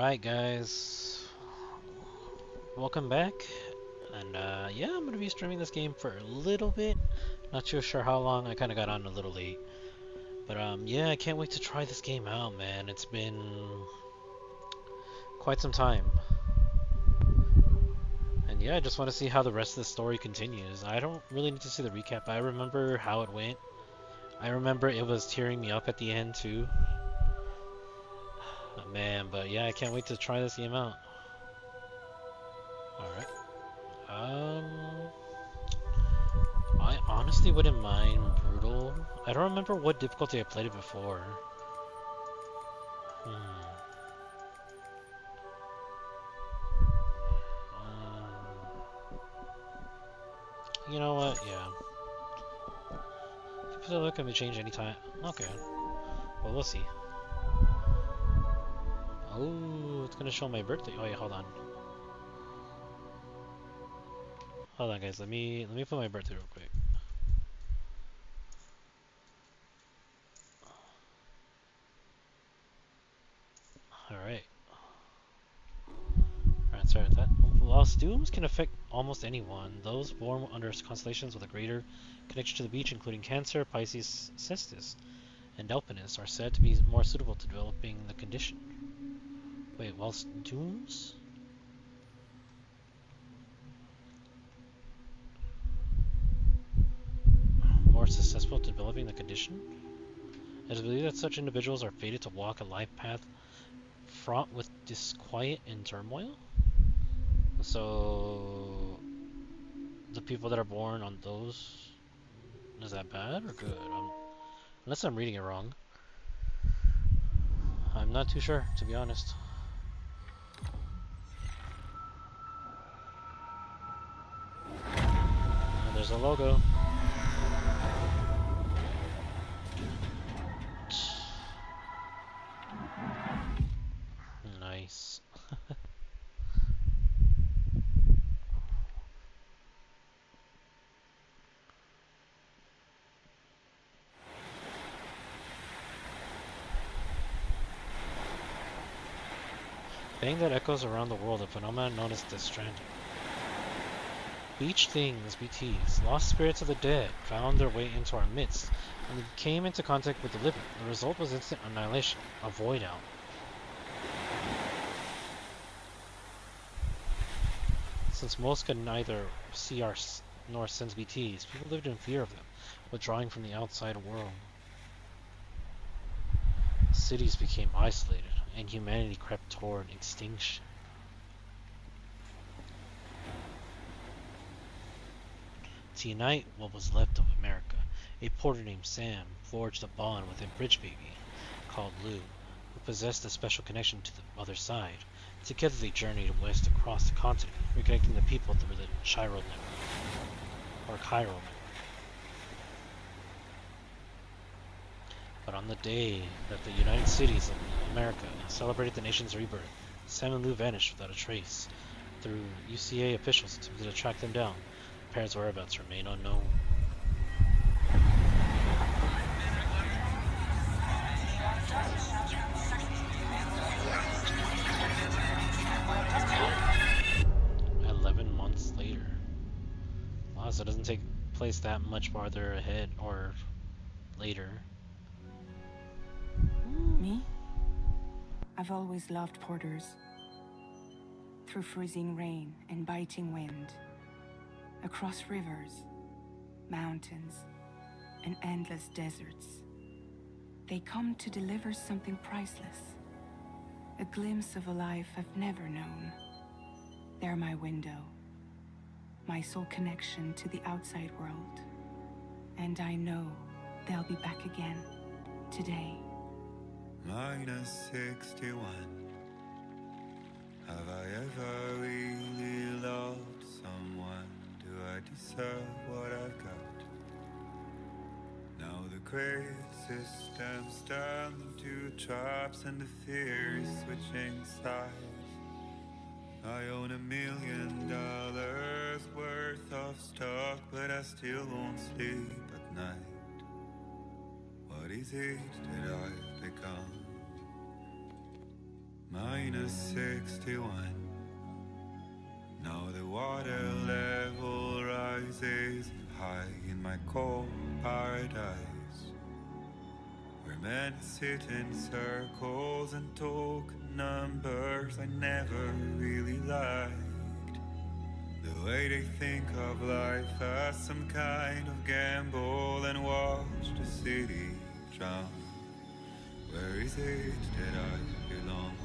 Alright guys, welcome back, and yeah, I'm gonna be streaming this game for a little bit, not too sure how long. I kinda got on a little late, but yeah, I can't wait to try this game out, man. It's been quite some time, and yeah, I just want to see how the rest of the story continues. I don't really need to see the recap. I remember how it went. I remember it was tearing me up at the end too. Man, but yeah, I can't wait to try this game out. Alright. I honestly wouldn't mind brutal. I don't remember what difficulty I played it before. Hmm. You know what? Yeah. Difficulty can be changed anytime. Okay. Well, we'll see. Oh, it's gonna show my birthday. Oh, wait, hold on. Hold on, guys. Let me put my birthday real quick. All right. Alright, sorry about that. While dooms can affect almost anyone, those born under constellations with a greater connection to the beach, including Cancer, Pisces, Cestus, and Delphinus, are said to be more suitable to developing the condition. Wait, whilst dooms? More susceptible to developing the condition? It is believed that such individuals are fated to walk a life path fraught with disquiet and turmoil. So, the people that are born on those, is that bad or good? Unless I'm reading it wrong. I'm not too sure, to be honest. There's a logo. Nice. Thing that echoes around the world, a phenomenon known as Death Stranding. Beach things, BTs, lost spirits of the dead, found their way into our midst, and they came into contact with the living. The result was instant annihilation, a void out. Since most could neither see our nor sense BTs, people lived in fear of them, withdrawing from the outside world. Cities became isolated, and humanity crept toward extinction. To unite what was left of America, a porter named Sam forged a bond with a bridge baby called Lou, who possessed a special connection to the other side. Together they journeyed west across the continent, reconnecting the people through the Chiral network, or Chiral network. But on the day that the United Cities of America celebrated the nation's rebirth, Sam and Lou vanished without a trace. Through UCA officials attempted to track them down, the pair's whereabouts remain unknown. 11 months later. Wow, so it doesn't take place that much farther ahead or later. Me? I've always loved porters. Through freezing rain and biting wind, across rivers, mountains, and endless deserts, they come to deliver something priceless. A glimpse of a life I've never known. They're my window, my sole connection to the outside world. And I know they'll be back again, today. -61. Have I ever really loved someone? Do I deserve what I've got? Now the great system stands into traps and the fear is switching sides. I own $1 million worth of stock, but I still won't sleep at night. What is it that I've become? -61. Now the water level rises high in my cold paradise, where men sit in circles and talk numbers I never really liked. The way they think of life as some kind of gamble and watch the city drown. Where is it that I belong?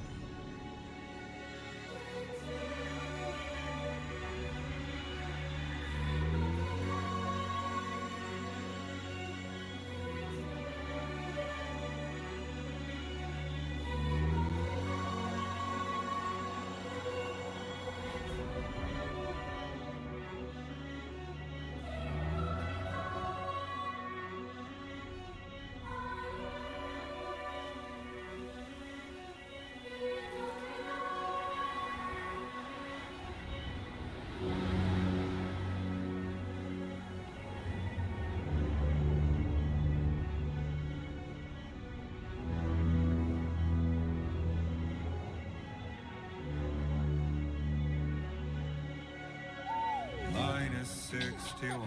-61.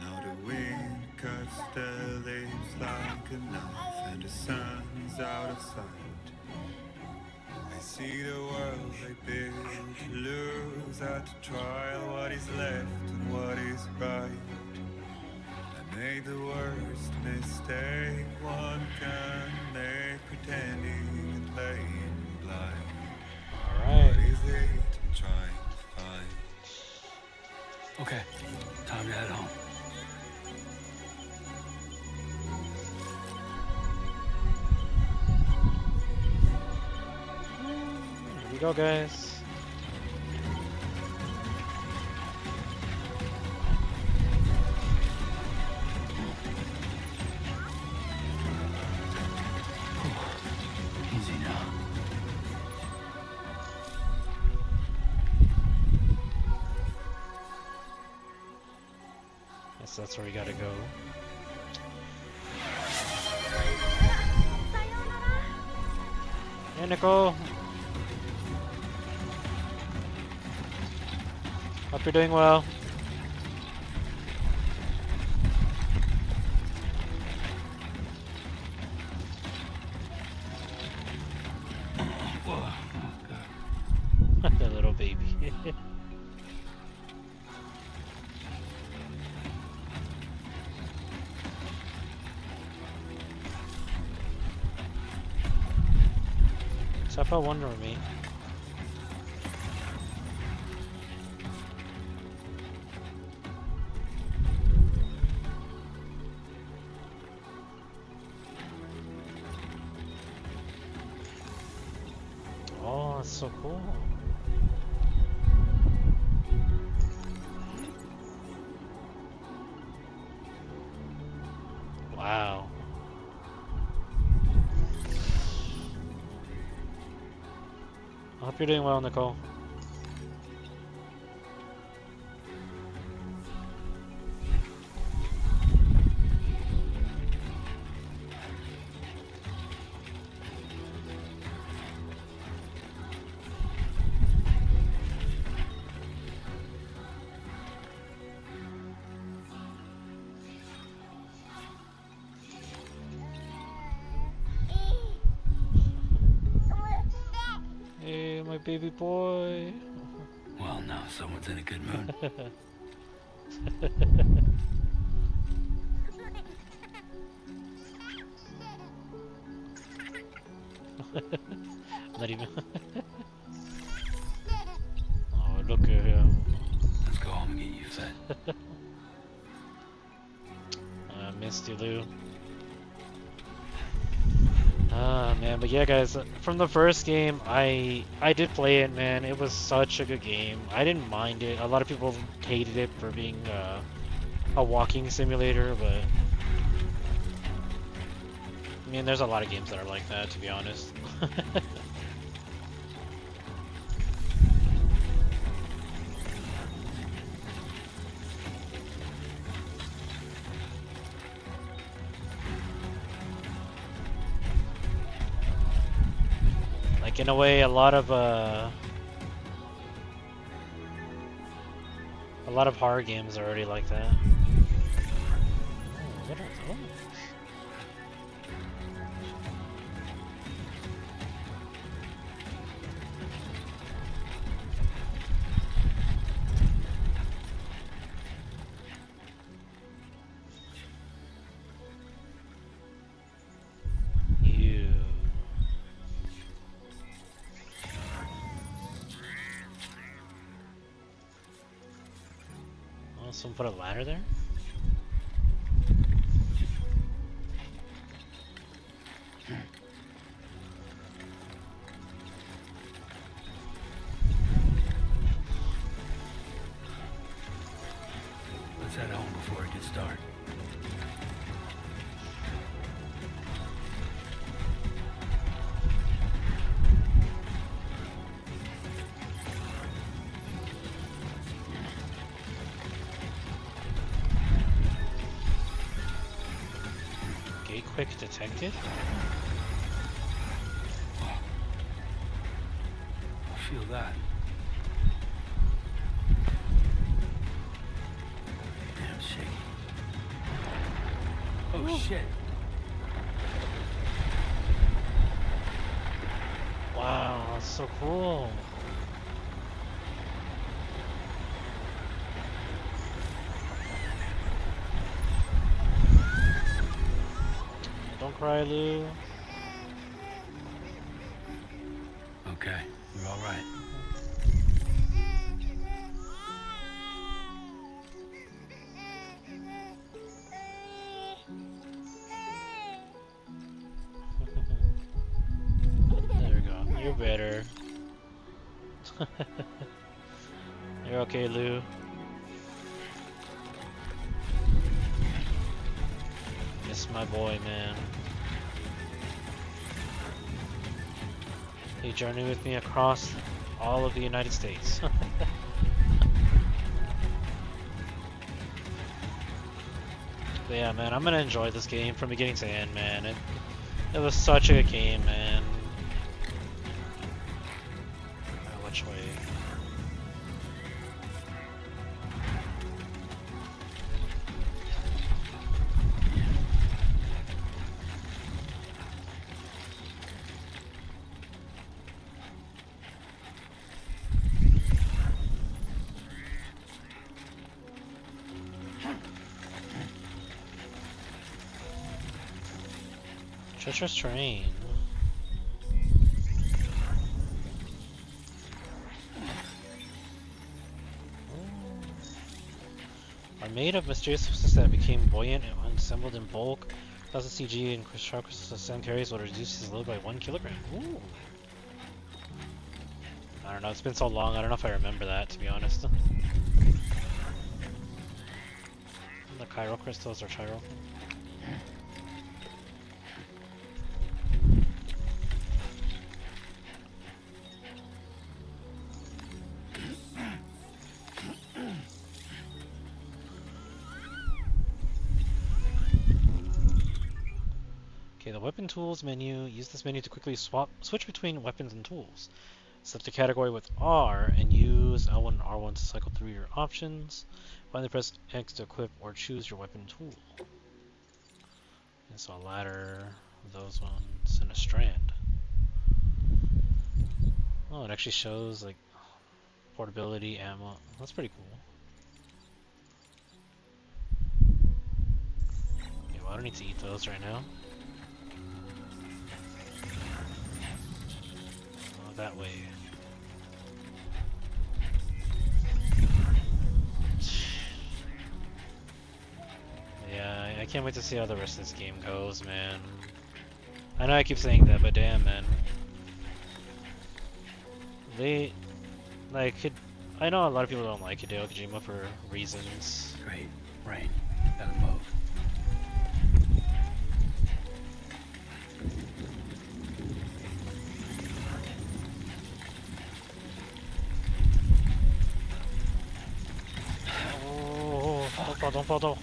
Now the wind cuts the leaves like a knife, and the sun is out of sight. I see the world they build to lose at the trial, what is left and what is right. I made the worst mistake one can make, pretending and playing blind. Alright. What is it I'm trying to find? Okay, time to head home. Here we go, guys. Easy now. Guess that's where we gotta go. Hey, Nicole. Hope you're doing well. Whoa, oh, God. The little baby. Stop out wondering me. Oh, that's so cool. Wow. I hope you're doing well, Nicole. Hey, my baby boy. Well, now someone's in a good mood. Not even. Oh, look at him. Let's go home and get you fed. I missed you, Lou. Ah, man, but yeah, guys, from the first game, I did play it, man. It was such a good game. I didn't mind it. A lot of people hated it for being a walking simulator, but I mean, there's a lot of games that are like that, to be honest. Like in a way, a lot of horror games are already like that. Oh, what are those? You. Oh, someone put a ladder there? Let's head home before it gets dark. Gate quick detected? I feel that. Damn shaky. Oh shit. Wow, that's so cool. Don't cry, Lou. Okay, you're all right. There we go. You're better. You're okay, Lou. Miss my boy, man. He journeyed with me across all of the United States. But yeah, man, I'm gonna enjoy this game from beginning to end, man. It was such a good game, man. Which way? Treacherous terrain. Are made of mysterious substances that became buoyant and assembled in bulk. 1000 CG and sharp crystals of sand carries will reduce his load by 1 kilogram. Ooh. I don't know, it's been so long, I don't know if I remember that, to be honest. The chiral crystals are chiral. Okay, the weapon tools menu. Use this menu to quickly switch between weapons and tools. Select the category with R and use L1 and R1 to cycle through your options. Finally press X to equip or choose your weapon tool. And so a ladder, those ones, and a strand. Oh, it actually shows like portability, ammo. That's pretty cool. Okay, well I don't need to eat those right now. Oh, that way. Yeah, I can't wait to see how the rest of this game goes, man. I know I keep saying that, but damn, man. They, like, I know a lot of people don't like Hideo Kojima for reasons. Great. Rain. Gotta move. Oh, don't fall, don't fall, don't.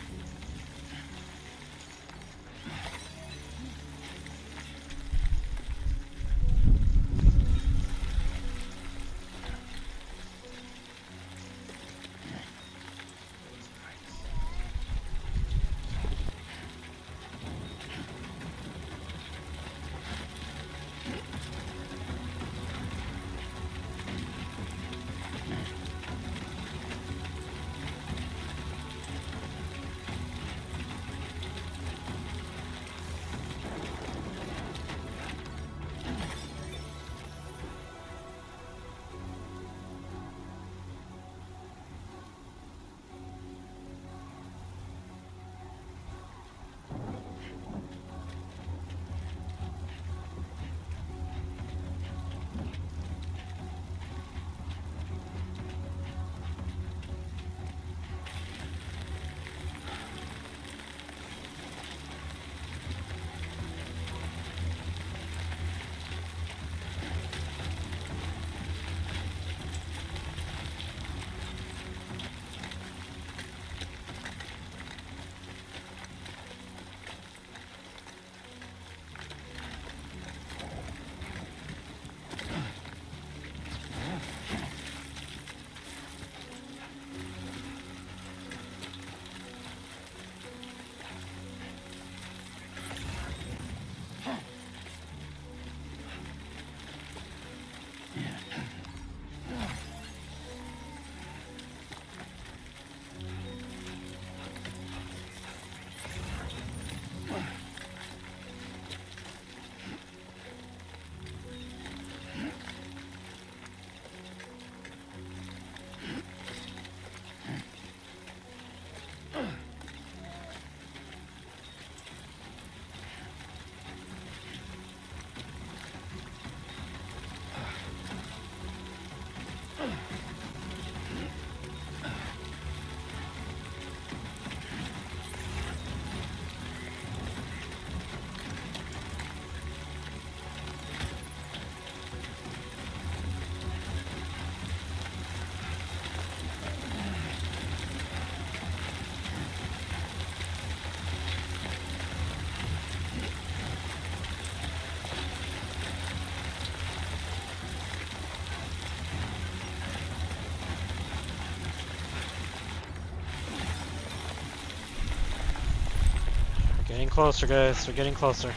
Getting closer, guys. We're getting closer.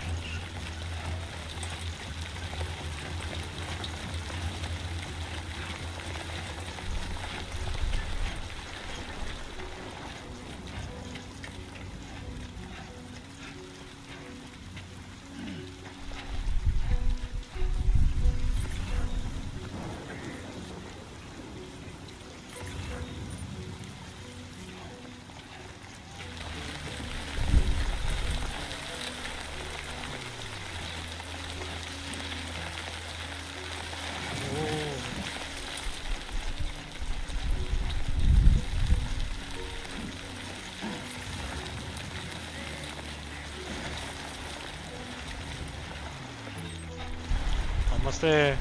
Almost there.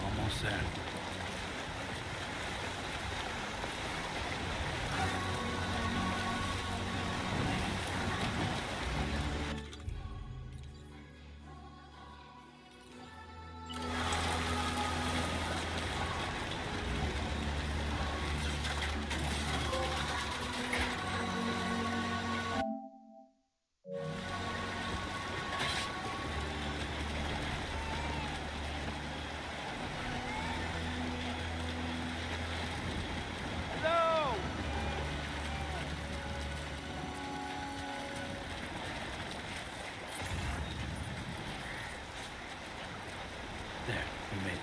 Almost there. There, we made it.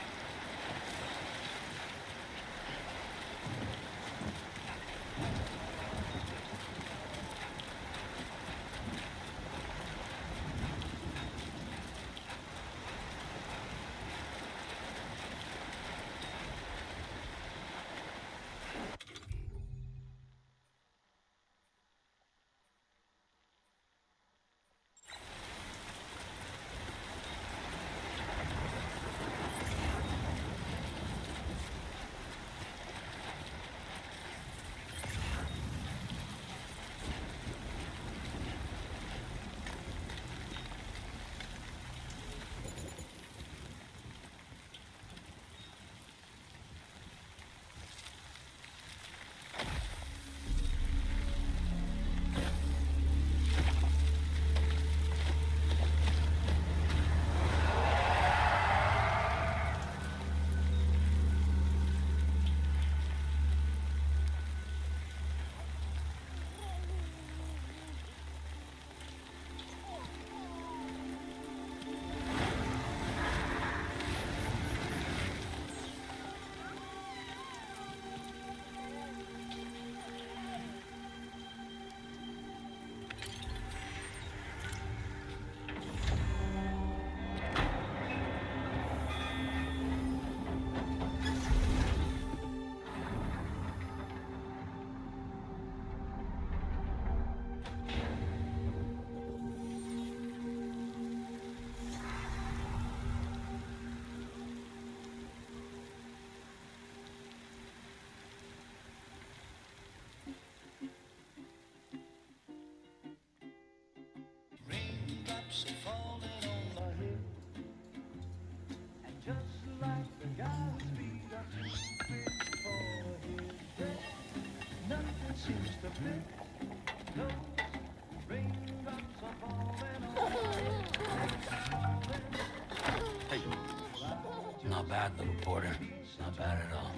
Hey. Not bad, little porter. Not bad at all.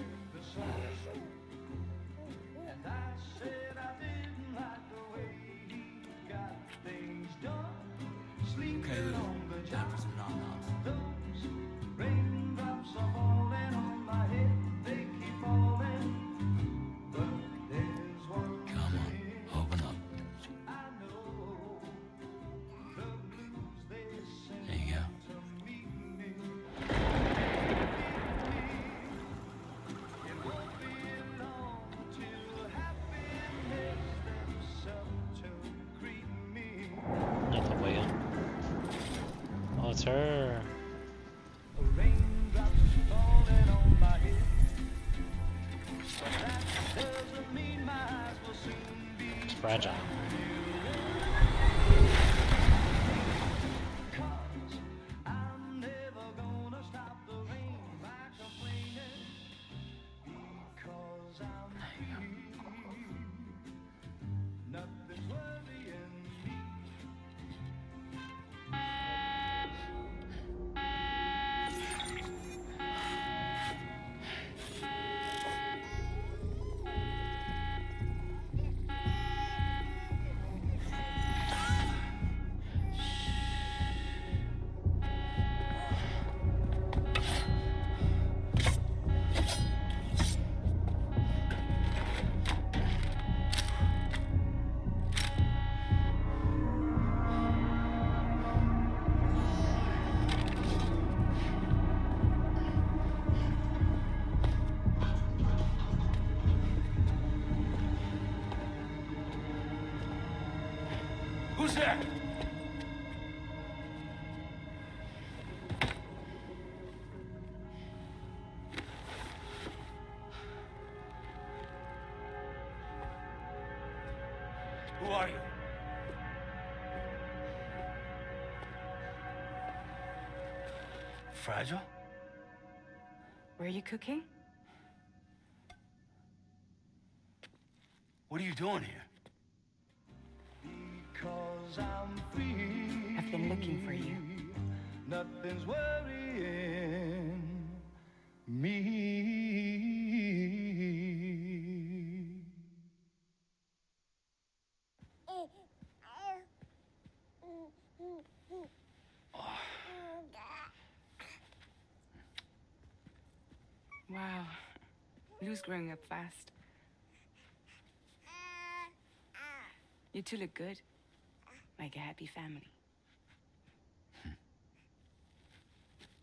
Okay, Lou. Time for some knock-knocks. Come on, open up. There you go. Not the way up. Oh, it's her. It's fragile. there! Who are you? Fragile? Were you cooking? What are you doing here? Because I'm free. I've been looking for you. Nothing's worrying me. Wow. Lou's growing up fast. You two look good. Like a happy family.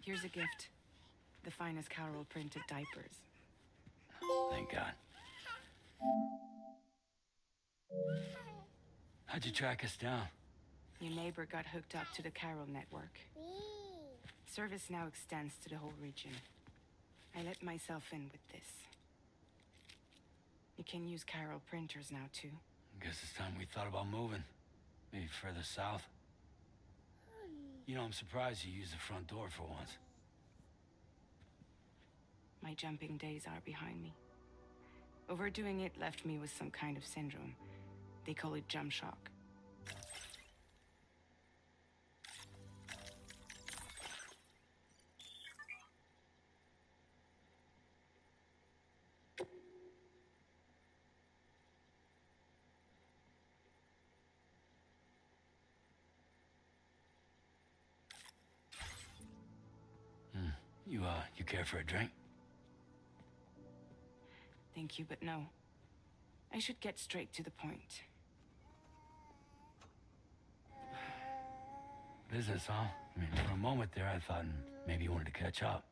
Here's a gift. The finest Carol printed diapers. Thank God. How'd you track us down? Your neighbor got hooked up to the Carol network. Service now extends to the whole region. I let myself in with this. You can use Carol printers now, too. Guess it's time we thought about moving. Maybe further south. You know, I'm surprised you used the front door for once. My jumping days are behind me. Overdoing it left me with some kind of syndrome. They call it jump shock. You care for a drink? Thank you, but no. I should get straight to the point. Business, huh? I mean, for a moment there, I thought maybe you wanted to catch up.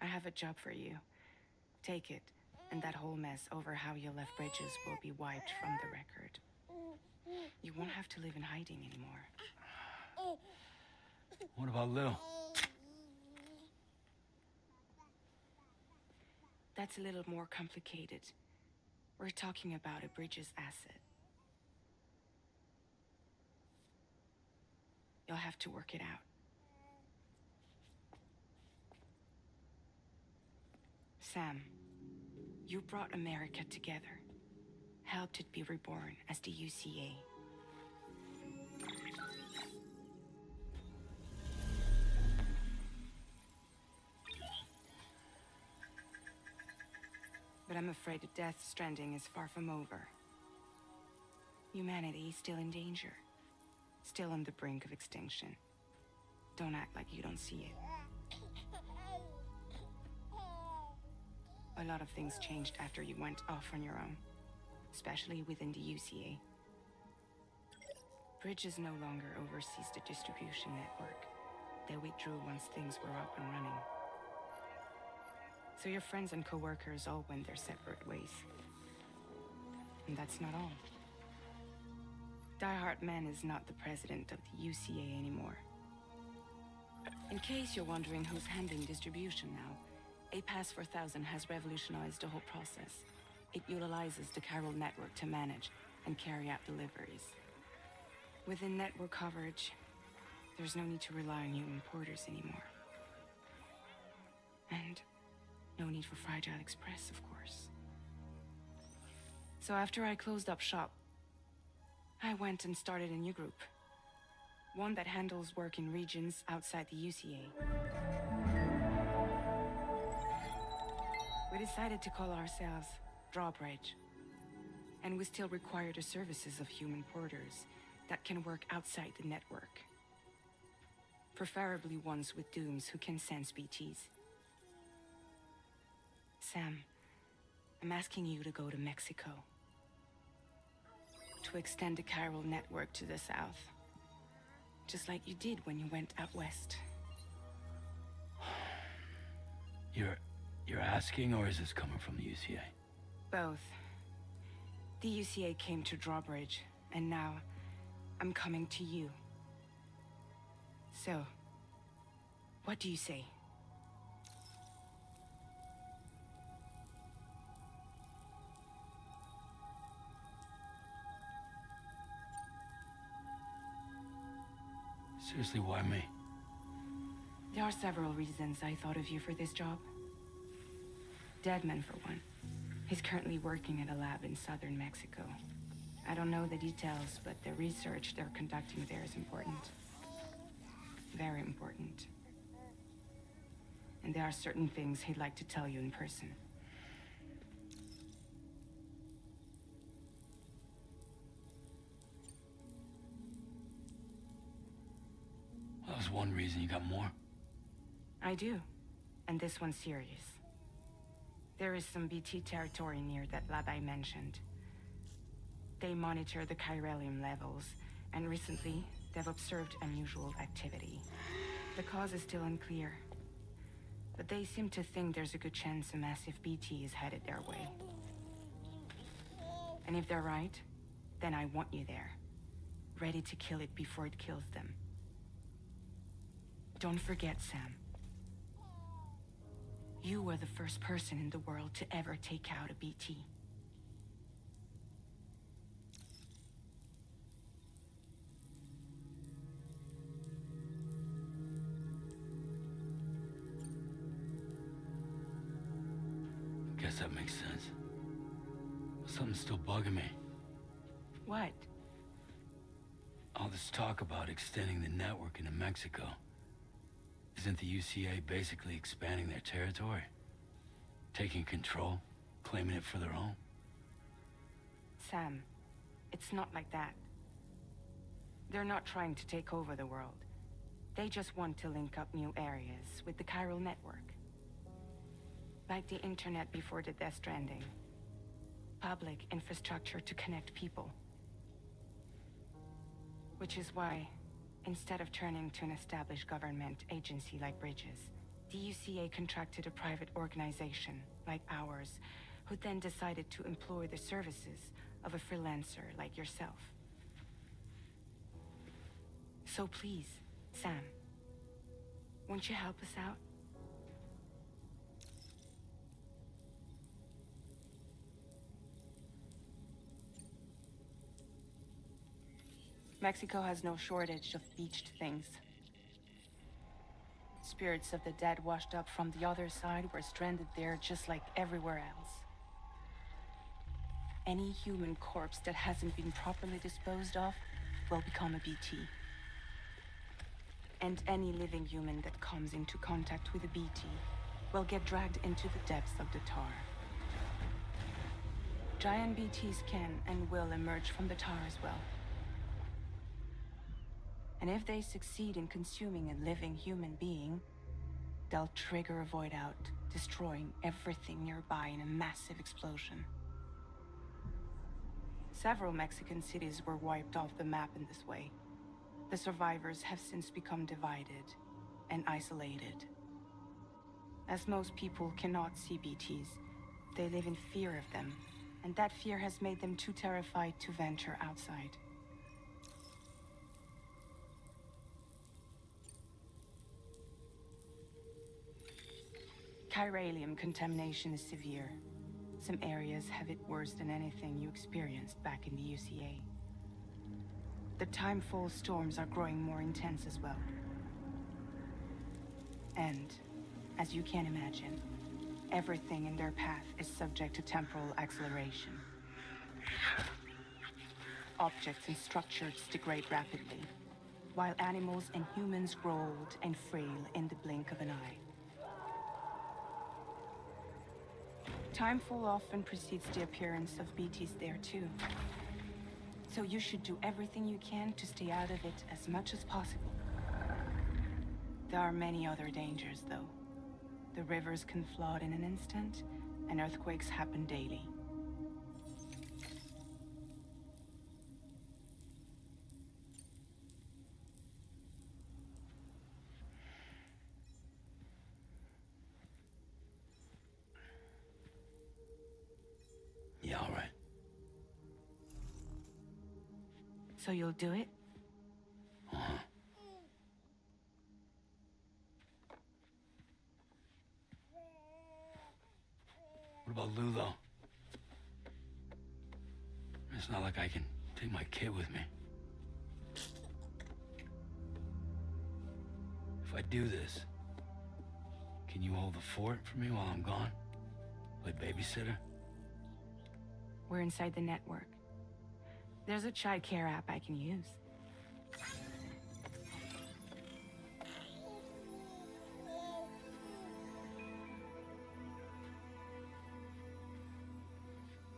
I have a job for you. Take it, and that whole mess over how you left bridges will be wiped from the record. You won't have to live in hiding anymore. What about Lou? That's a little more complicated. We're talking about a Bridges asset. You'll have to work it out. Sam, you brought America together. Helped it be reborn as the UCA. But I'm afraid that Death Stranding is far from over. Humanity is still in danger. Still on the brink of extinction. Don't act like you don't see it. A lot of things changed after you went off on your own. Especially within the UCA. Bridges no longer oversees the distribution network. They withdrew once things were up and running. So your friends and co-workers all went their separate ways. And that's not all. Die Hard Man is not the president of the UCA anymore. In case you're wondering who's handling distribution now, A Pass 4000 has revolutionized the whole process. It utilizes the Carol network to manage and carry out deliveries. Within network coverage, there's no need to rely on human porters anymore. And no need for Fragile Express, of course. So after I closed up shop, I went and started a new group. One that handles work in regions outside the UCA. We decided to call ourselves Drawbridge. And we still require the services of human porters that can work outside the network. Preferably ones with dooms who can sense BTs. Sam, I'm asking you to go to Mexico. To extend the Carol network to the south. Just like you did when you went out west. You're asking, or is this coming from the UCA? Both. The UCA came to Drawbridge, and now I'm coming to you. So, what do you say? Seriously, why me? There are several reasons I thought of you for this job. Deadman, for one. He's currently working at a lab in southern Mexico. I don't know the details, but the research they're conducting there is important. Very important. And there are certain things he'd like to tell you in person. That was one reason. You got more? I do. And this one's serious. There is some BT territory near that lab I mentioned. They monitor the chiralium levels, and recently, they've observed unusual activity. The cause is still unclear, but they seem to think there's a good chance a massive BT is headed their way. And if they're right, then I want you there, ready to kill it before it kills them. Don't forget, Sam. You were the first person in the world to ever take out a BT. Guess that makes sense. Something's still bugging me. What? All this talk about extending the network into Mexico. Isn't the UCA basically expanding their territory? Taking control? Claiming it for their own? Sam, it's not like that. They're not trying to take over the world. They just want to link up new areas with the chiral network. Like the internet before the Death Stranding. Public infrastructure to connect people. Which is why, instead of turning to an established government agency like Bridges, the UCA contracted a private organization like ours, who then decided to employ the services of a freelancer like yourself. So please, Sam, won't you help us out? Mexico has no shortage of beached things. Spirits of the dead washed up from the other side were stranded there just like everywhere else. Any human corpse that hasn't been properly disposed of will become a BT. And any living human that comes into contact with a BT will get dragged into the depths of the tar. Giant BTs can and will emerge from the tar as well. And if they succeed in consuming a living human being, they'll trigger a void out, destroying everything nearby in a massive explosion. Several Mexican cities were wiped off the map in this way. The survivors have since become divided and isolated. As most people cannot see BTs, they live in fear of them, and that fear has made them too terrified to venture outside. Chiralium contamination is severe. Some areas have it worse than anything you experienced back in the UCA. The timefall storms are growing more intense as well. And, as you can imagine, everything in their path is subject to temporal acceleration. Objects and structures degrade rapidly, while animals and humans grow old and frail in the blink of an eye. Timefall often precedes the appearance of BTs there too. So you should do everything you can to stay out of it as much as possible. There are many other dangers though. The rivers can flood in an instant, and earthquakes happen daily. Yeah, all right. So you'll do it? Lou, though. It's not like I can take my kid with me. If I do this, can you hold the fort for me while I'm gone? Play babysitter? We're inside the network. There's a child care app I can use.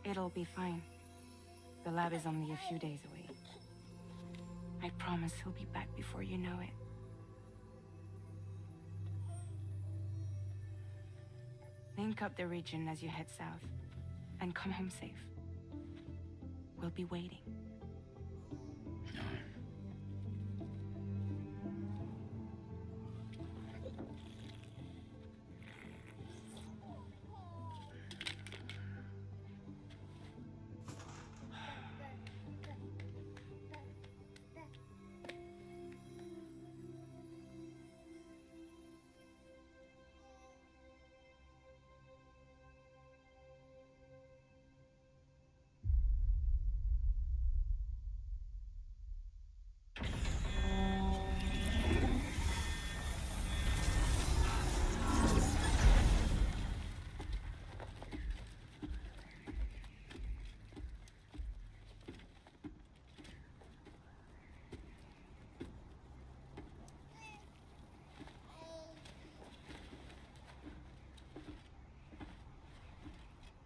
It'll be fine. The lab is only a few days away. I promise he'll be back before you know it. Link up the region as you head south, and come home safe. We'll be waiting.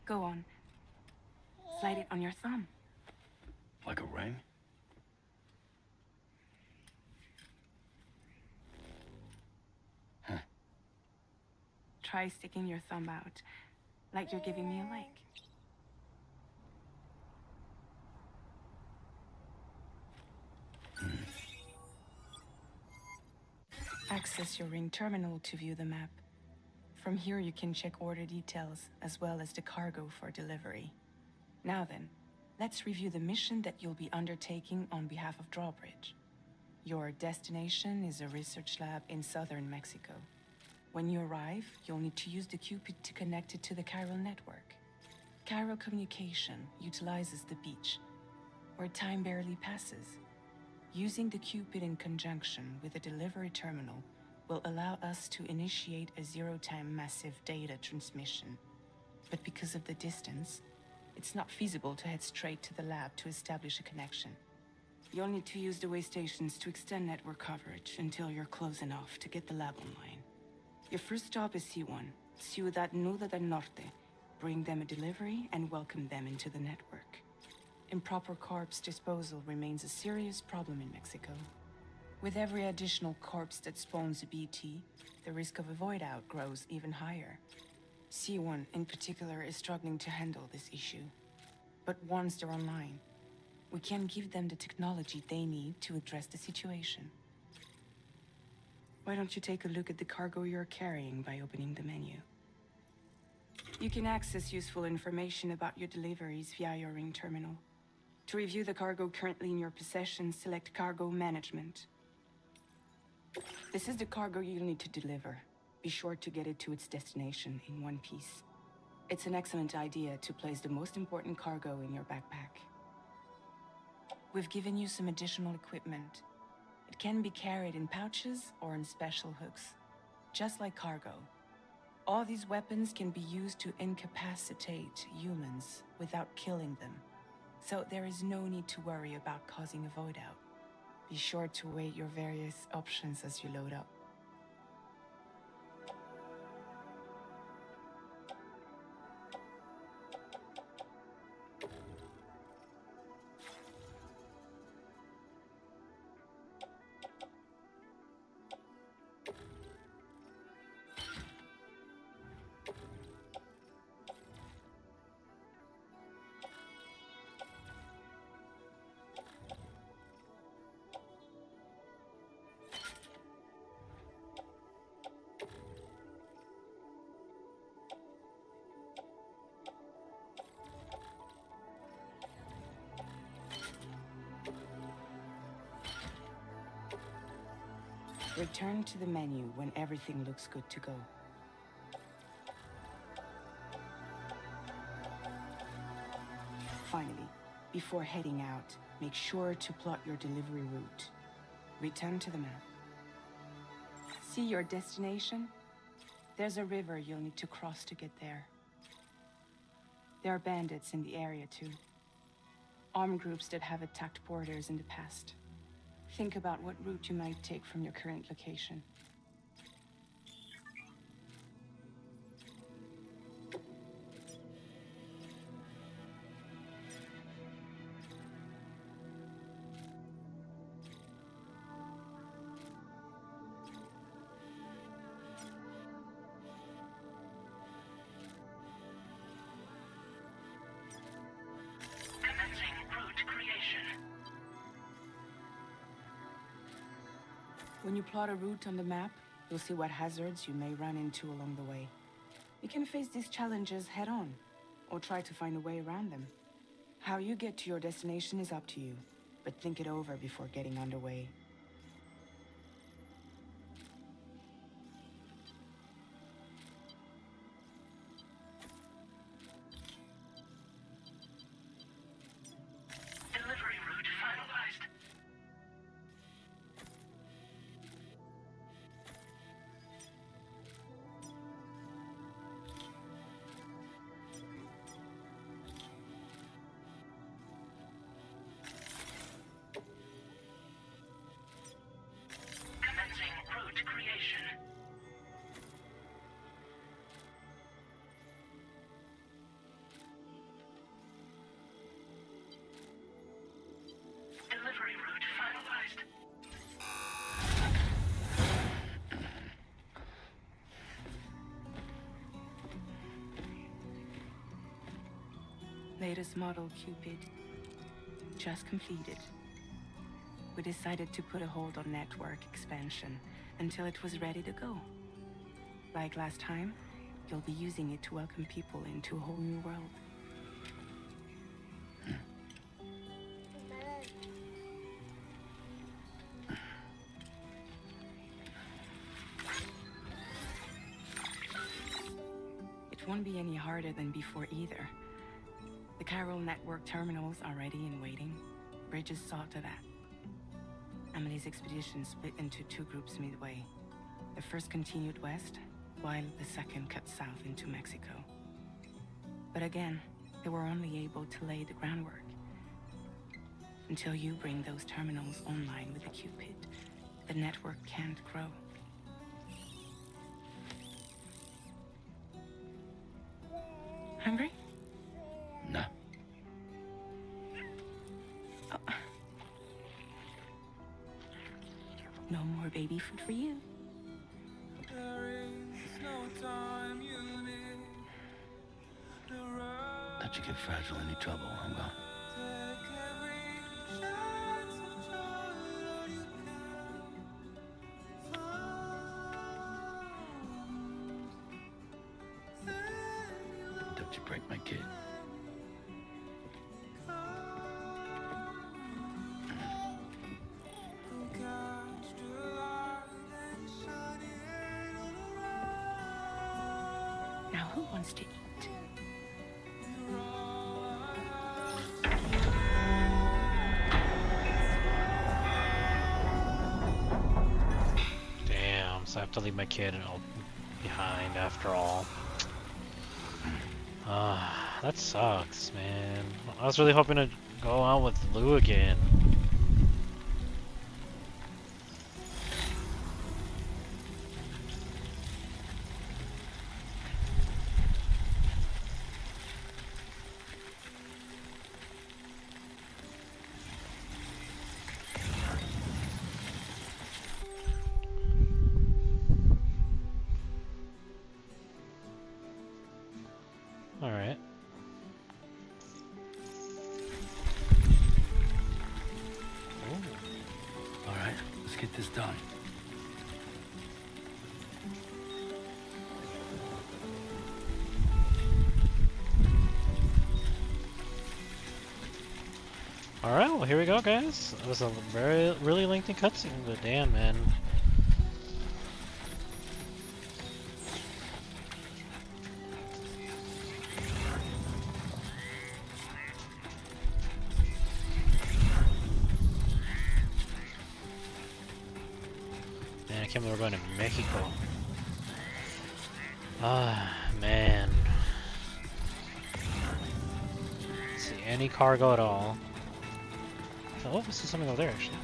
Go on. Slide it on your thumb. Like a ring? Huh. Try sticking your thumb out, like you're giving me a like. Access your ring terminal to view the map. From here you can check order details, as well as the cargo for delivery. Now then, let's review the mission that you'll be undertaking on behalf of Drawbridge. Your destination is a research lab in southern Mexico. When you arrive, you'll need to use the Cupid to connect it to the chiral network. Chiral communication utilizes the beach, where time barely passes. Using the Cupid in conjunction with a delivery terminal will allow us to initiate a zero-time massive data transmission. But because of the distance, it's not feasible to head straight to the lab to establish a connection. You'll need to use the way stations to extend network coverage until you're close enough to get the lab online. Your first stop is C1, Ciudad Nuda del Norte. Bring them a delivery and welcome them into the network. Improper corpse disposal remains a serious problem in Mexico. With every additional corpse that spawns a BT, the risk of a void out grows even higher. C1 in particular is struggling to handle this issue. But once they're online, we can give them the technology they need to address the situation. Why don't you take a look at the cargo you're carrying by opening the menu? You can access useful information about your deliveries via your ring terminal. To review the cargo currently in your possession, select Cargo Management. This is the cargo you'll need to deliver. Be sure to get it to its destination in one piece. It's an excellent idea to place the most important cargo in your backpack. We've given you some additional equipment. It can be carried in pouches or in special hooks, just like cargo. All these weapons can be used to incapacitate humans without killing them. So there is no need to worry about causing a void out. Be sure to weigh your various options as you load up. Return to the menu when everything looks good to go. Finally, before heading out, make sure to plot your delivery route. Return to the map. See your destination? There's a river you'll need to cross to get there. There are bandits in the area too. Armed groups that have attacked porters in the past. Think about what route you might take from your current location. When you plot a route on the map, you'll see what hazards you may run into along the way. You can face these challenges head-on, or try to find a way around them. How you get to your destination is up to you, but think it over before getting underway. Delivery route finalized. Commencing route creation. Delivery route finalized. Latest model Cupid. Just completed. We decided to put a hold on network expansion until it was ready to go. Like last time, you'll be using it to welcome people into a whole new world. It won't be any harder than before either. The Chiral network terminals are ready and waiting. Bridges saw to that. Emily's expedition split into two groups midway. The first continued west, while the second cut south into Mexico. But again, they were only able to lay the groundwork. Until you bring those terminals online with the Cupid, the network can't grow. Hungry? No. No more baby food for you. Let you get fragile any trouble, I'm gone. Don't you break my kid. Now who wants to eat? Damn, so I have to leave my kid all behind after all. That sucks, man. I was really hoping to go out with Lou again. Alright. All right, let's get this done. Alright, well here we go, guys. It was a really lengthy cutscene, but damn, man. Man, I can't believe we're going to Mexico. Ah, man. See any cargo at all. Oh, I see something over there actually.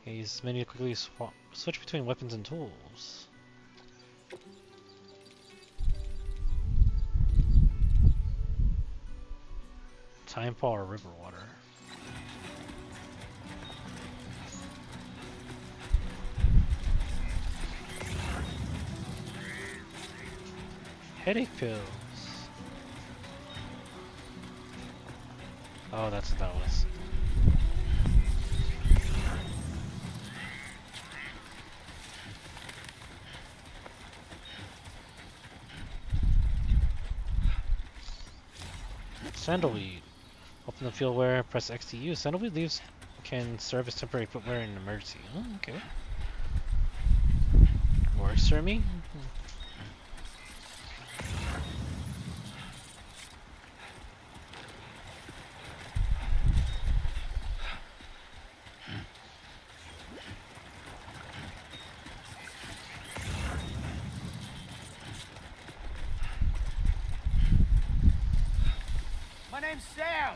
Okay, use this menu to quickly switch between weapons and tools. Time fall or river water. Headache pills. Oh, that's what that was. Sandalweed. Open the field wear, press X to use. Sandalweed leaves can serve as temporary footwear in an emergency. Oh, okay. Works for me. My name's Sam.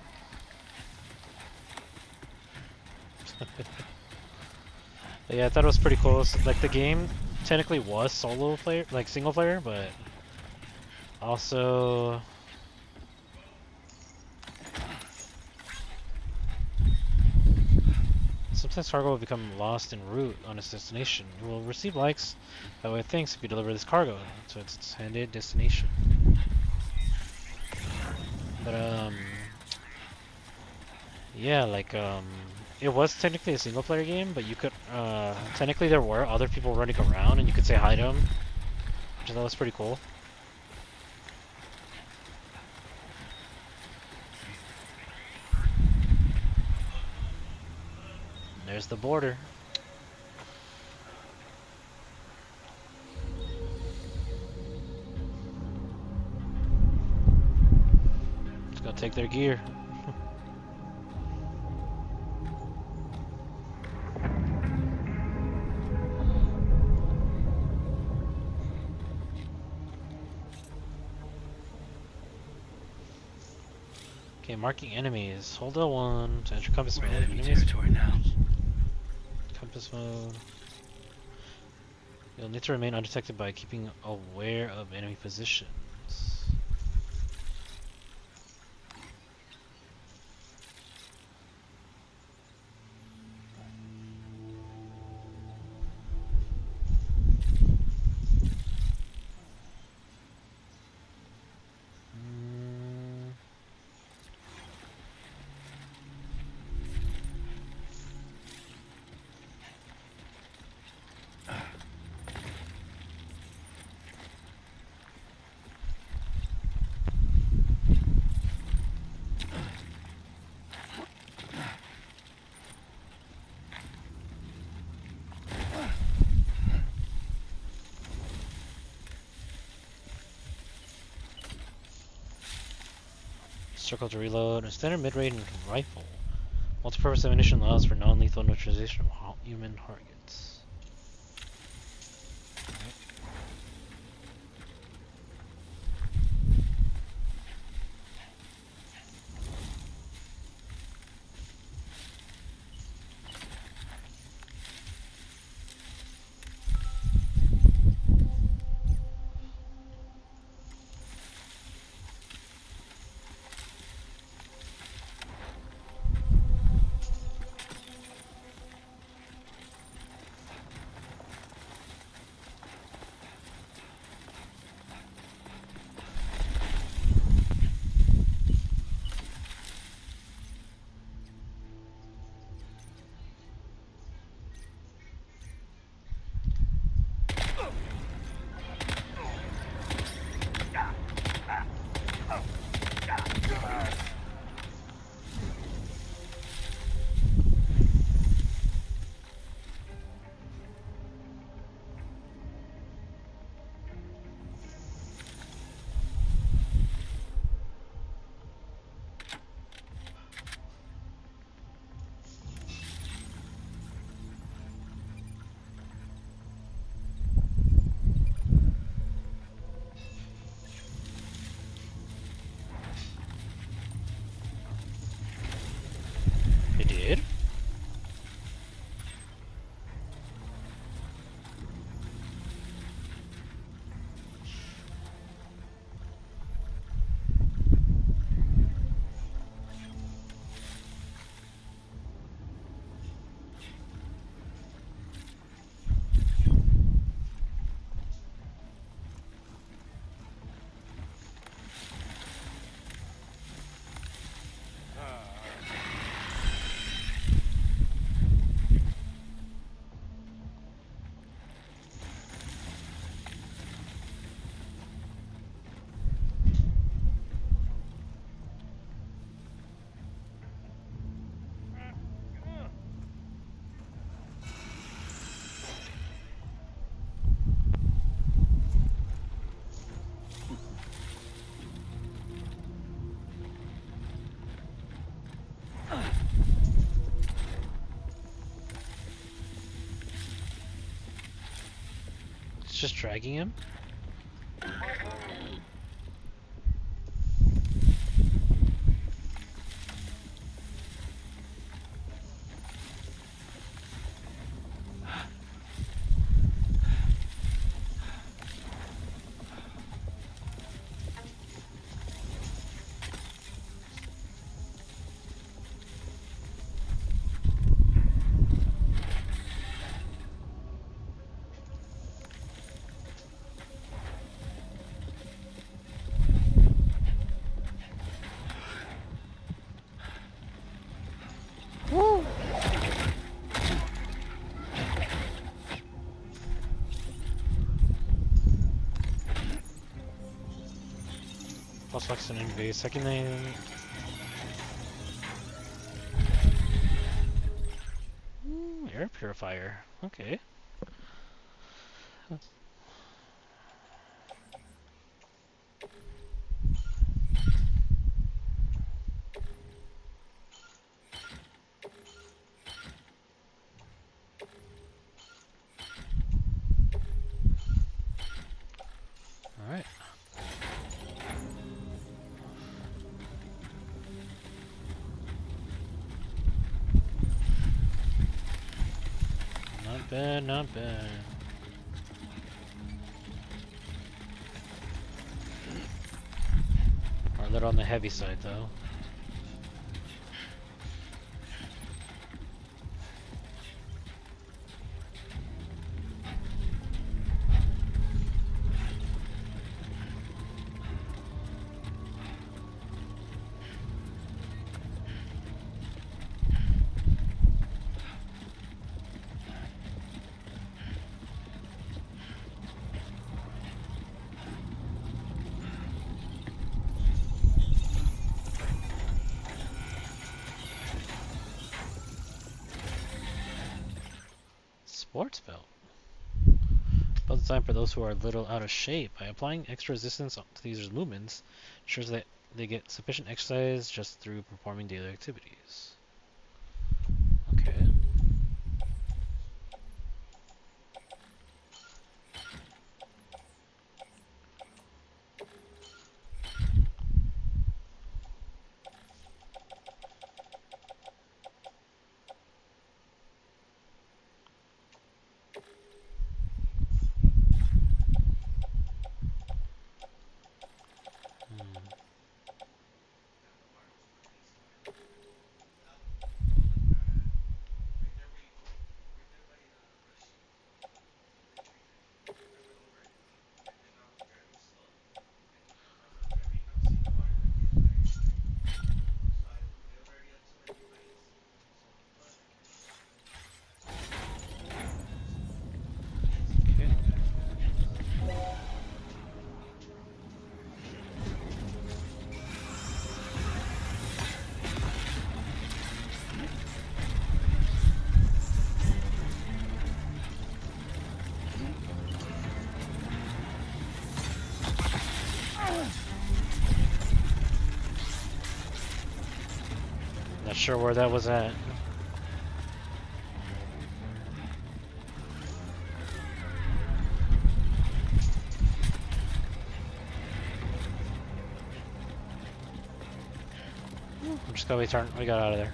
Yeah, I thought it was pretty cool. Like the game technically was solo player, like single player, but also sometimes cargo will become lost en route on its destination. You will receive likes by way of thanks if you deliver this cargo to its intended destination. But yeah, like it was technically a single player game, but you could technically there were other people running around and you could say hi to them, which I thought was pretty cool. There's the border. Let's go take their gear. Okay, marking enemies. Hold L1 to enter compass We're mode. in enemy Enemies. territory now. Compass mode. You'll need to remain undetected by keeping aware of enemy positions. Circle to reload. A standard mid-range rifle. Multi-purpose ammunition allows for non-lethal neutralization of human targets. just dragging him? Woo! Plus flex and invade. Second name. Air purifier. Okay. Alright. Not bad, not bad. Are a little on the heavy side though. Sports belt. Belt designed for those who are a little out of shape. By applying extra resistance to the user's movements, ensures that they get sufficient exercise just through performing daily activities. Okay. Not sure where that was at. I'm just glad we got out of there.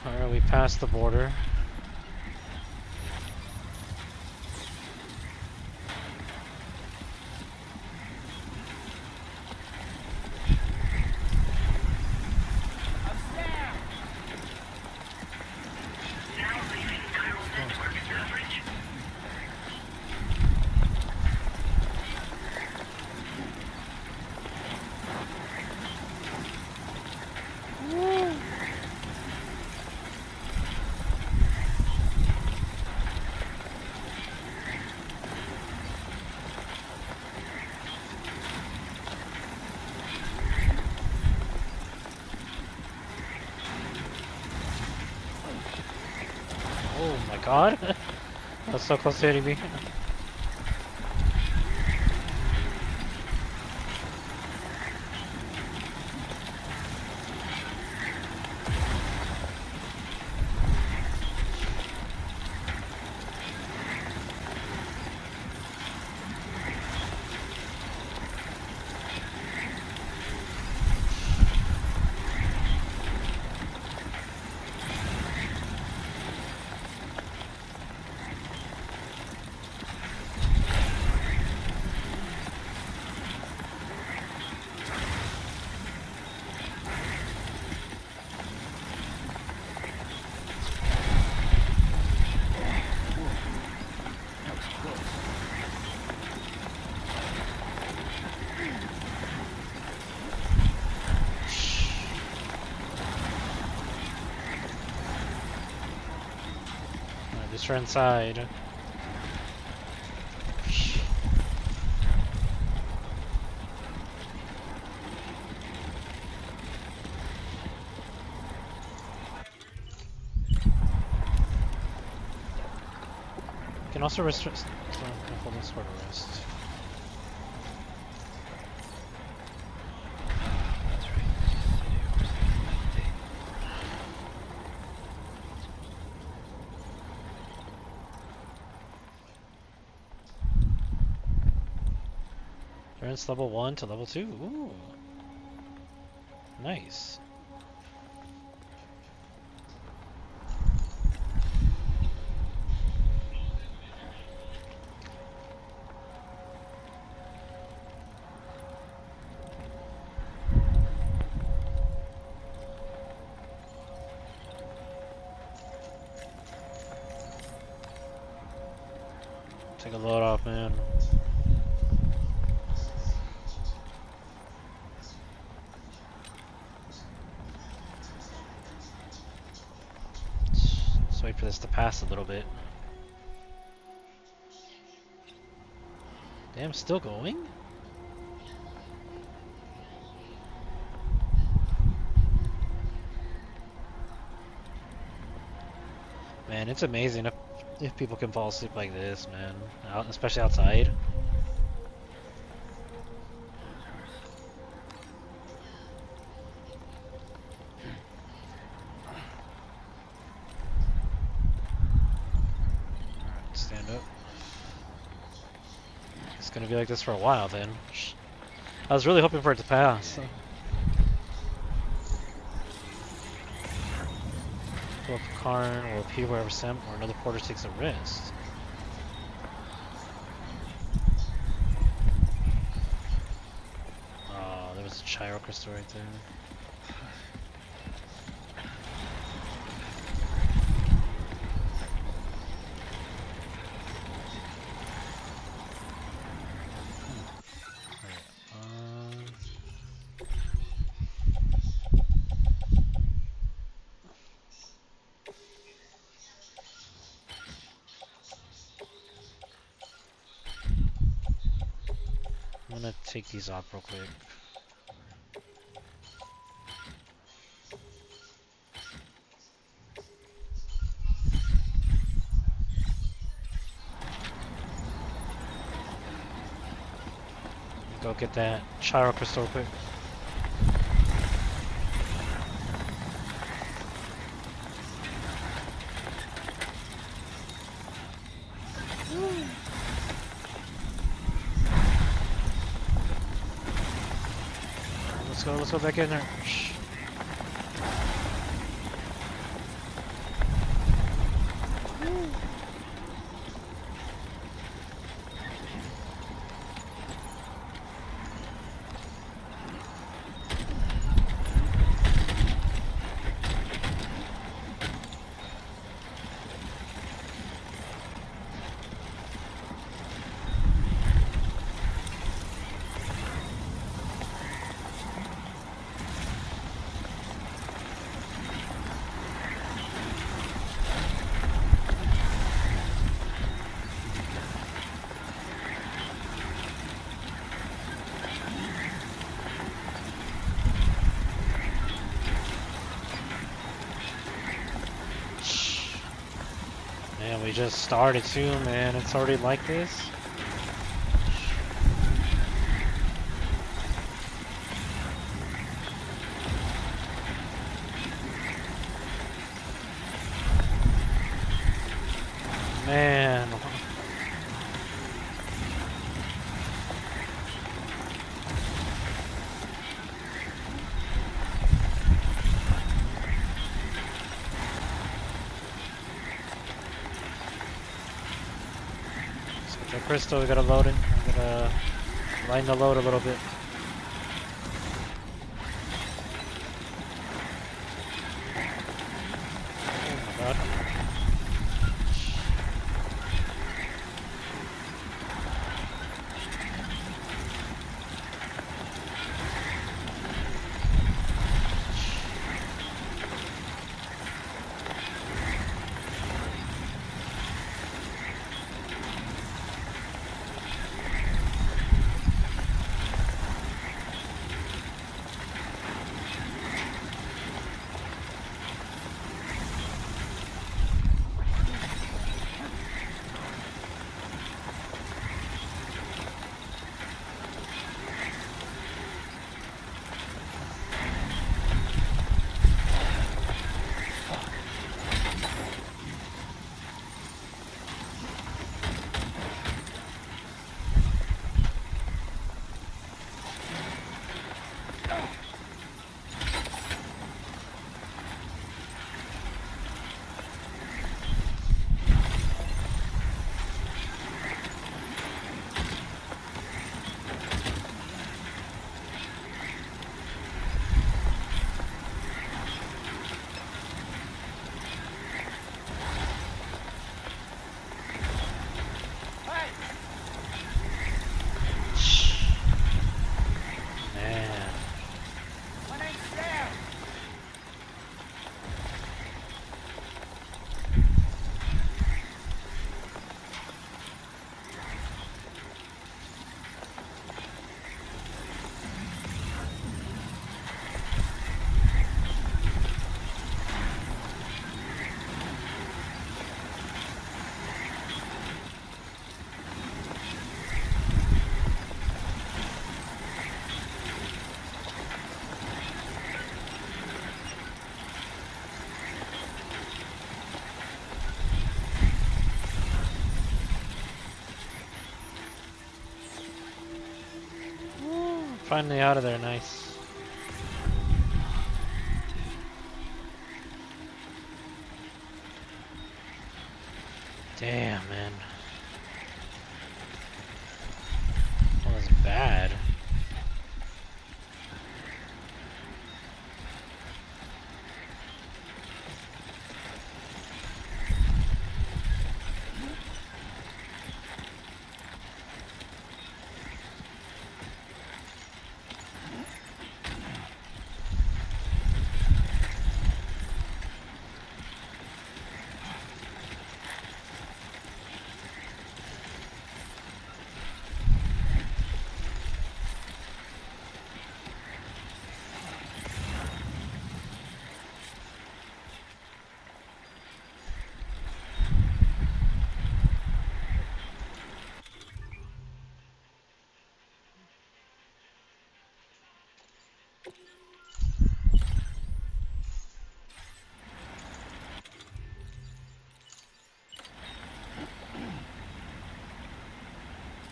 Alright, we passed the border. Now leaving chiral network coverage. Oh my god. That's so close to hitting me. That was close. Alright, just try inside. You can also rest. So I'm gonna hold this for the rest. That's right. Just sit here for a second and meditate. Turns level 1 to level 2. Ooh. Nice. Take a load off, man. Let's wait for this to pass a little bit. Damn, still going? Man, it's amazing if people can fall asleep like this, man. Especially outside. Alright, stand up. It's gonna be like this for a while then. I was really hoping for it to pass. Pull up the Karn will appear wherever Sam or another porter takes a rest. Oh, there was a gyro crystal right there. I'm gonna take these off real quick. Go get that gyro crystal real quick. Let's go back in there. Shh. Man, we just started too, man. It's already like this. Man. So Crystal, we gotta load it. I'm gonna line the load a little bit. Oh my god. Man. Finally out of there, nice. Damn, man. That was bad.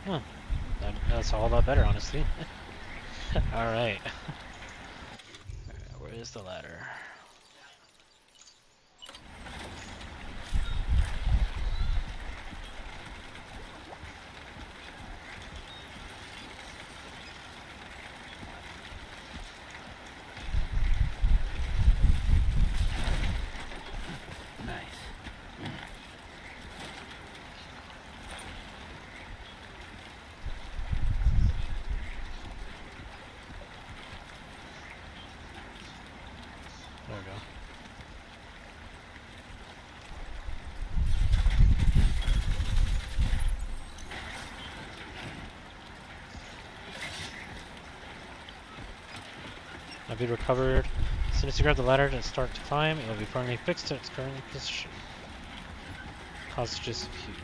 Huh. That's a whole lot better, honestly. Alright. Where is the ladder? Nice. There we go. Now be recovered. As soon as you grab the ladder to start to climb, it will be permanently fixed to its current position. Hostages here.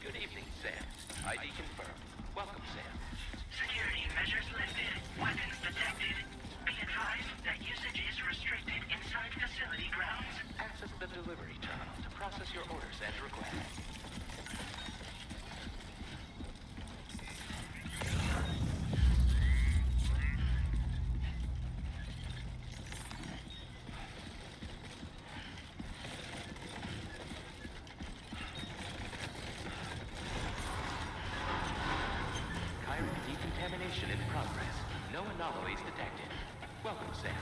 Good evening, Sam. ID confirmed. Welcome, Sam. Security measures lifted. Weapons detected. Be advised that usage is restricted inside facility grounds. Access the delivery terminal to process your orders as requested. Chiron decontamination in progress. No anomalies detected. Welcome, Sam.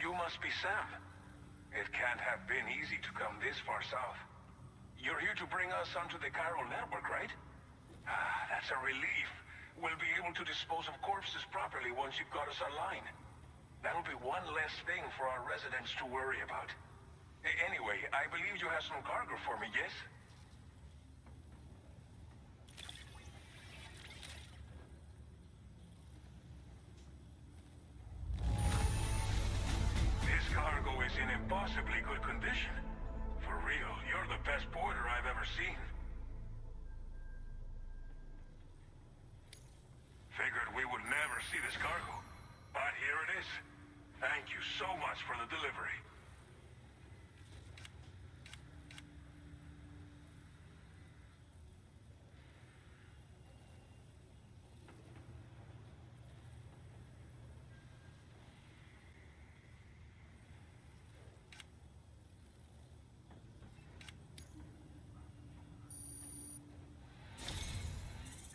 You must be Sam. It can't have been easy to come this far south. You're here to bring us onto the chiral network, right? Ah, that's a relief. We'll be able to dispose of corpses properly once you've got us online. That'll be one less thing for our residents to worry about. Anyway, I believe you have some cargo for me, yes? This cargo is in impossibly good condition. For real, you're the best porter I've ever seen. Figured we would never see this cargo, but here it is. Thank you so much for the delivery.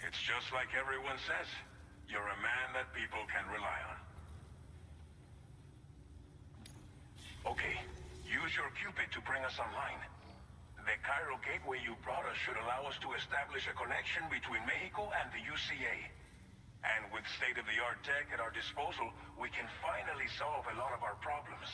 It's just like everyone says. You're a man that people can rely on. Okay, use your Cupid to bring us online. The chiral gateway you brought us should allow us to establish a connection between Mexico and the UCA. And with state-of-the-art tech at our disposal, we can finally solve a lot of our problems.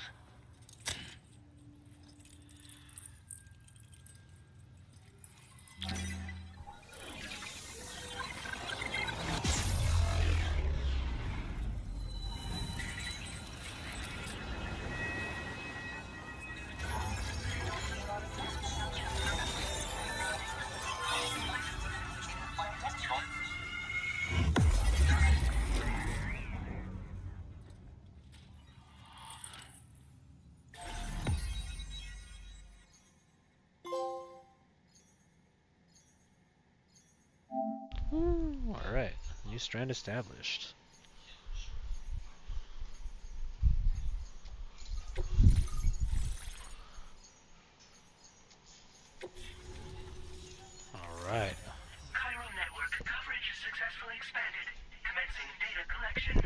Alright, new strand established. Alright. Chiral network coverage successfully expanded. Commencing data collection.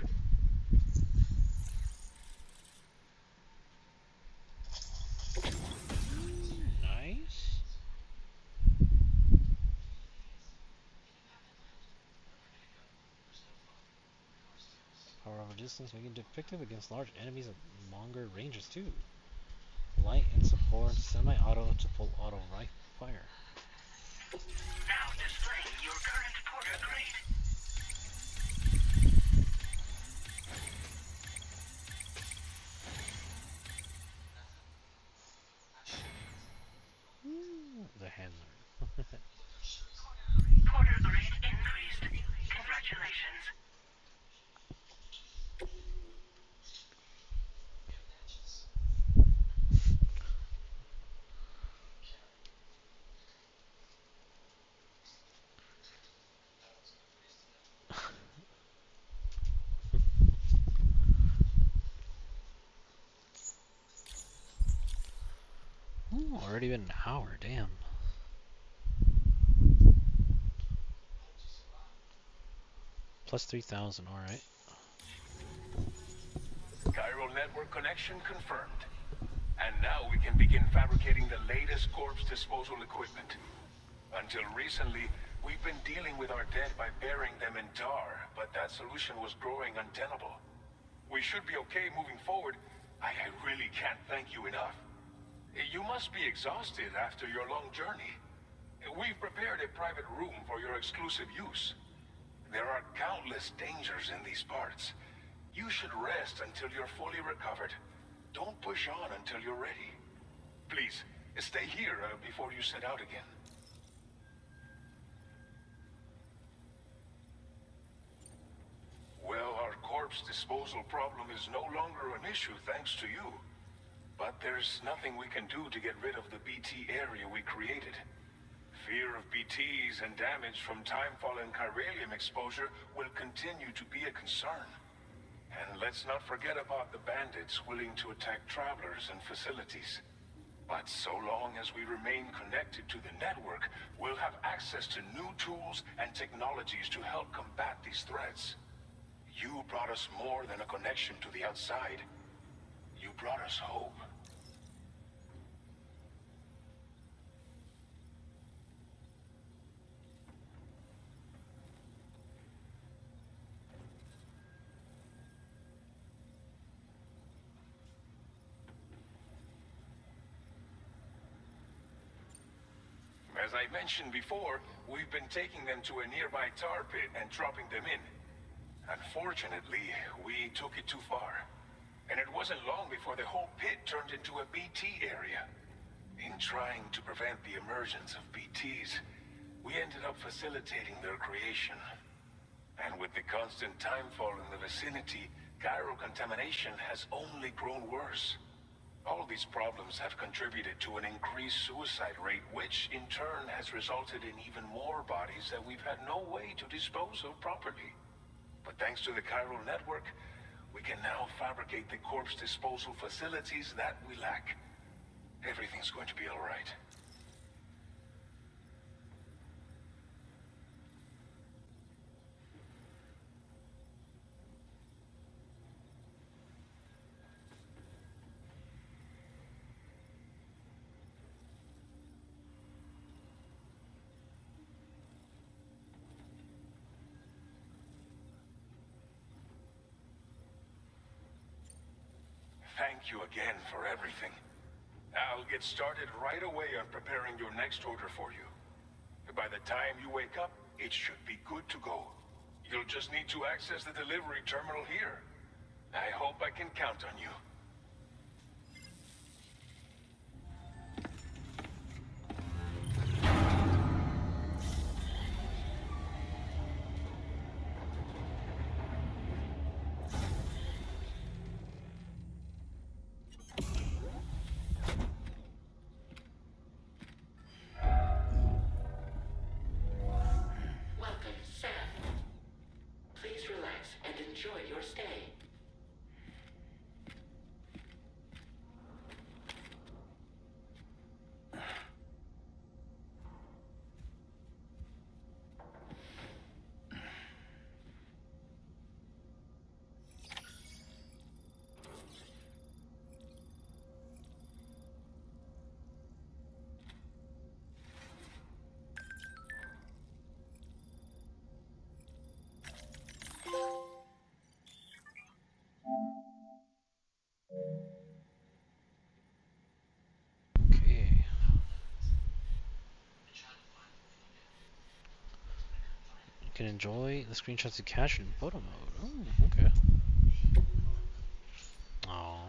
Nice. Power over distance, making it effective against large enemies at longer ranges too. Light and support, semi-auto to full auto rifle fire. Now displaying your current porter grade. Oh, already been an hour, damn. Plus 3,000, alright. Chiral network connection confirmed. And now we can begin fabricating the latest corpse disposal equipment. Until recently, we've been dealing with our dead by burying them in tar, but that solution was growing untenable. We should be okay moving forward. I really can't thank you enough. You must be exhausted after your long journey. We've prepared a private room for your exclusive use. There are countless dangers in these parts. You should rest until you're fully recovered. Don't push on until you're ready. Please, stay here before you set out again. Well, our corpse disposal problem is no longer an issue thanks to you. But there's nothing we can do to get rid of the BT area we created. Fear of BTs and damage from timefall and chiralium exposure will continue to be a concern. And let's not forget about the bandits willing to attack travelers and facilities. But so long as we remain connected to the network, we'll have access to new tools and technologies to help combat these threats. You brought us more than a connection to the outside. You brought us hope. As I mentioned before, we've been taking them to a nearby tar pit and dropping them in. Unfortunately, we took it too far. And it wasn't long before the whole pit turned into a BT area. In trying to prevent the emergence of BTs, we ended up facilitating their creation. And with the constant timefall in the vicinity, chiral contamination has only grown worse. All these problems have contributed to an increased suicide rate, which in turn has resulted in even more bodies that we've had no way to dispose of properly. But thanks to the chiral network, we can now fabricate the corpse disposal facilities that we lack. Everything's going to be all right. Thank you again for everything. I'll get started right away on preparing your next order for you. By the time you wake up, it should be good to go. You'll just need to access the delivery terminal here. I hope I can count on you. Welcome, Sam. Please relax and enjoy your stay. Okay. You can enjoy the screenshots of cache in photo mode. Oh, okay. Oh.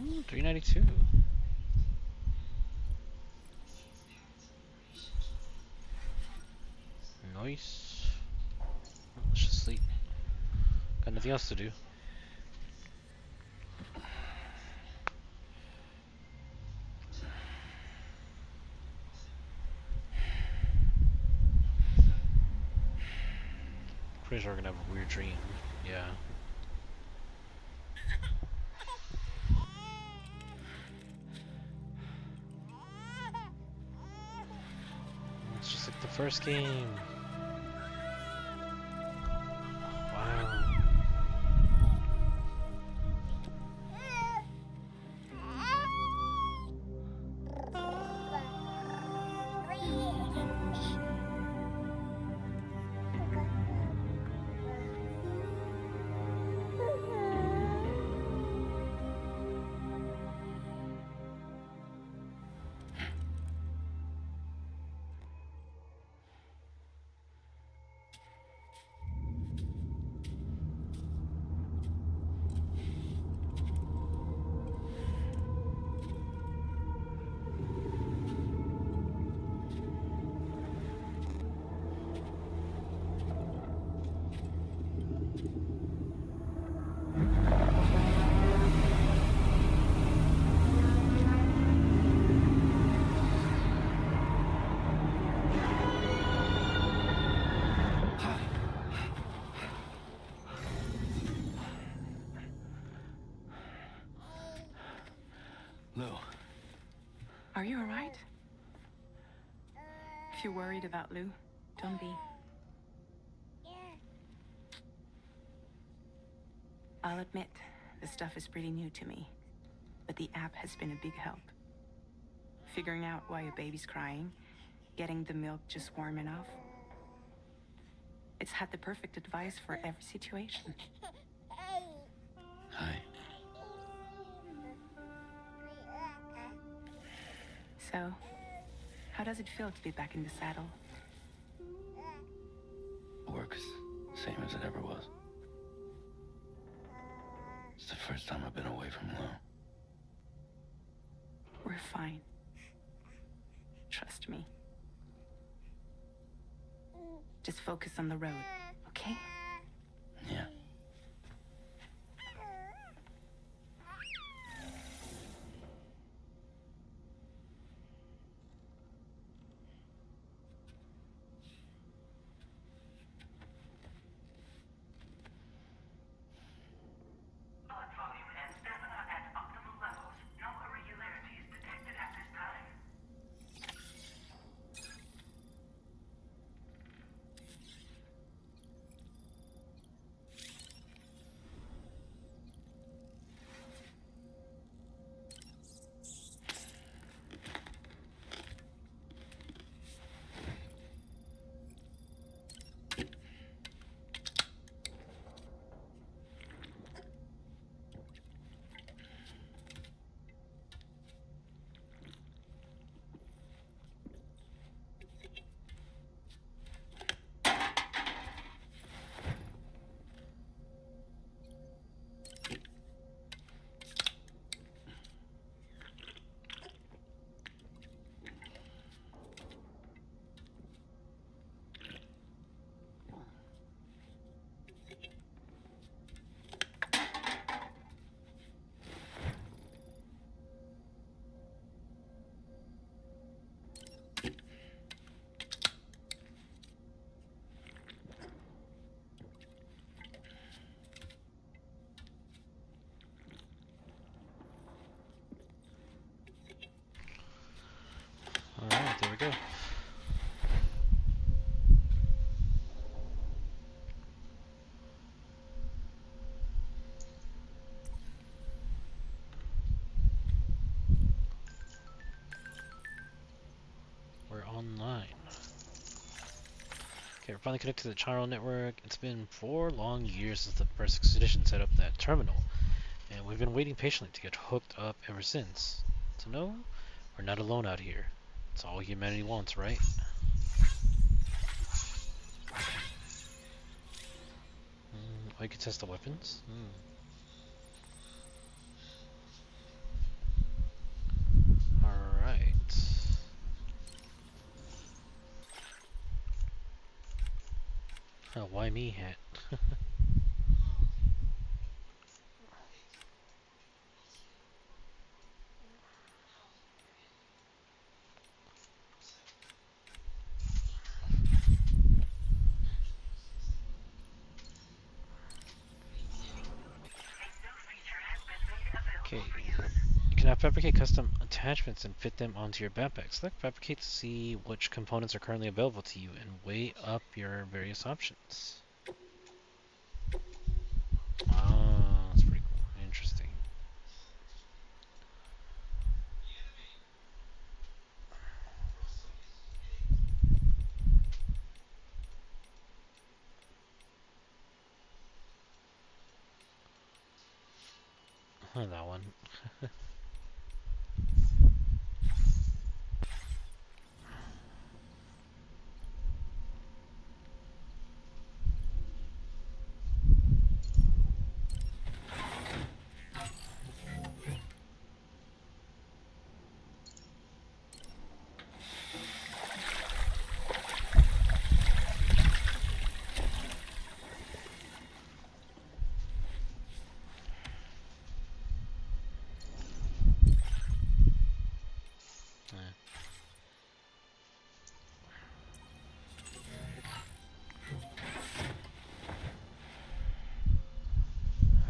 392. Nice. Let's just sleep. Got nothing else to do. Pretty sure we're gonna have a weird dream. Yeah. It's just like the first game. Wow. Lou. Are you alright? If you're worried about Lou, don't be. I'll admit, the stuff is pretty new to me, but the app has been a big help. Figuring out why a baby's crying, getting the milk just warm enough. It's had the perfect advice for every situation. Hi. So, how does it feel to be back in the saddle? Work is the same as it ever was. It's the first time I've been away from Lou. We're fine. Trust me. Just focus on the road, okay? Yeah. Blood volume and stamina at optimal levels. No irregularities detected at this time. Alright, there we go. We're online. Okay, we're finally connected to the chiral network. It's been 4 long years since the first expedition set up that terminal, and we've been waiting patiently to get hooked up ever since. So no, we're not alone out here. It's all humanity wants, right? Oh, you can test the weapons? why me hat. Okay. You can now fabricate custom attachments and fit them onto your backpack. Select fabricate to see which components are currently available to you and weigh up your various options. Oh, that's pretty cool. Interesting. That one.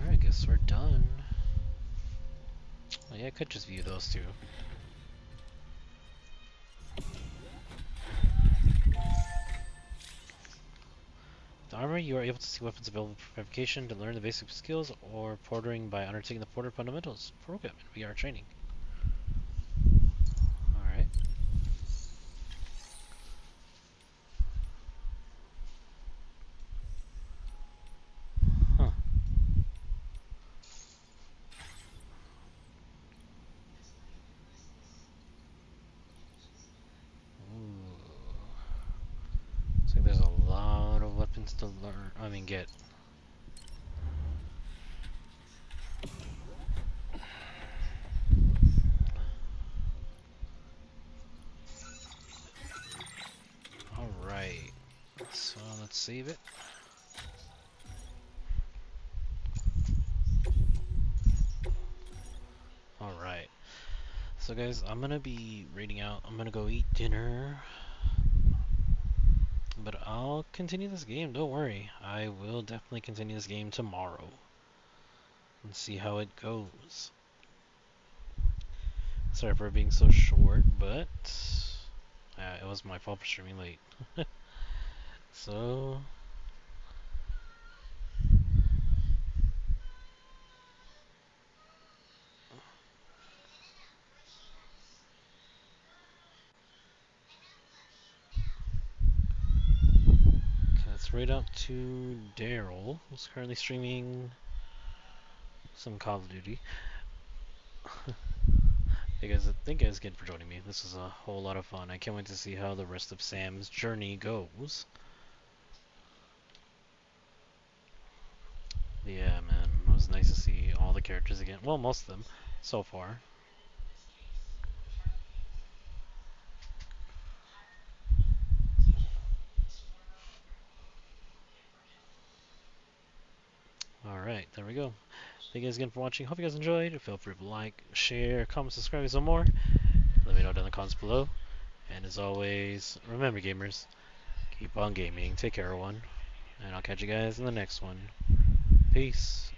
Alright, I guess we're done. Oh, yeah, I could just view those two. The armor, you are able to see weapons available for fabrication to learn the basic skills or portering by undertaking the porter fundamentals program in VR training. Alright. Huh. Ooh. Looks like there's a lot of weapons to learn. I mean, get. Alright. So let's save it. Alright. So guys, I'm gonna be raiding out. I'm gonna go eat dinner. But I'll continue this game, don't worry. I will definitely continue this game tomorrow. And see how it goes. Sorry for being so short, but it was my fault for streaming late. So okay, let's raid out to Daryl, who's currently streaming some Call of Duty. Hey guys, thank you guys again for joining me. This was a whole lot of fun. I can't wait to see how the rest of Sam's journey goes. Yeah, man, it was nice to see all the characters again. Well, most of them so far. Alright, there we go. Thank you guys again for watching. Hope you guys enjoyed. Feel free to like, share, comment, subscribe, and some more. Let me know down in the comments below. And as always, remember gamers, keep on gaming. Take care, everyone. And I'll catch you guys in the next one. Peace.